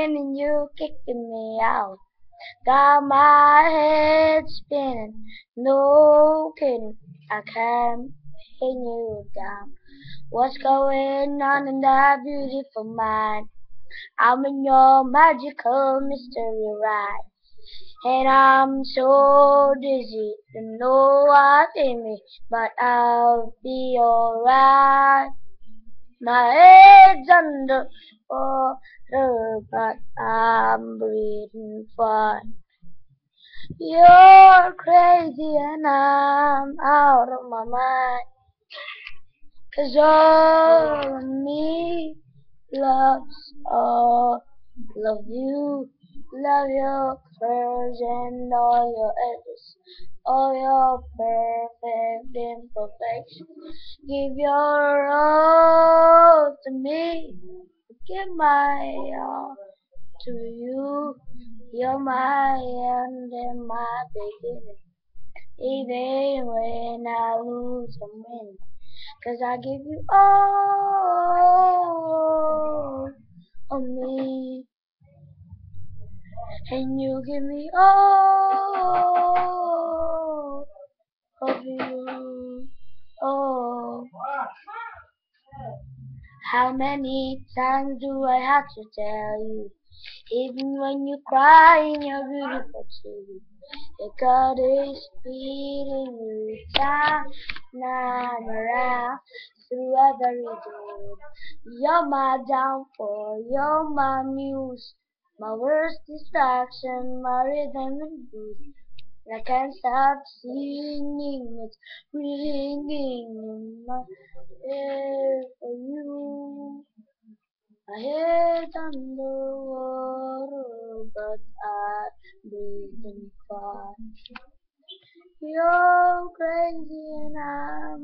in and you kicking me out. Got my head spinning, no kidding, I can't pin you down. What's going on in that beautiful mind? I'm in your magical mystery ride. And I'm so dizzy, don't know what in me, but I'll be alright. My head's under water, but I'm breathing fine. You're crazy and I'm out of my mind. 'Cause all of me loves all of you. Love your curves and all your edges, all your perfect imperfections. Give your all to me. Give my all to you. You're my end and my beginning. Even when I lose or win, 'cause I give you all of me, and you give me all of you. Oh, how many times do I have to tell you? Even when you cry in your beautiful too, that God is feeding you time and around through every door. You're my downfall, you're my muse, my worst distraction, my rhythm and blues. I can't stop singing, it's ringing in my ear for you. My head's underwater, but I'm breathing fine. You're crazy and I'm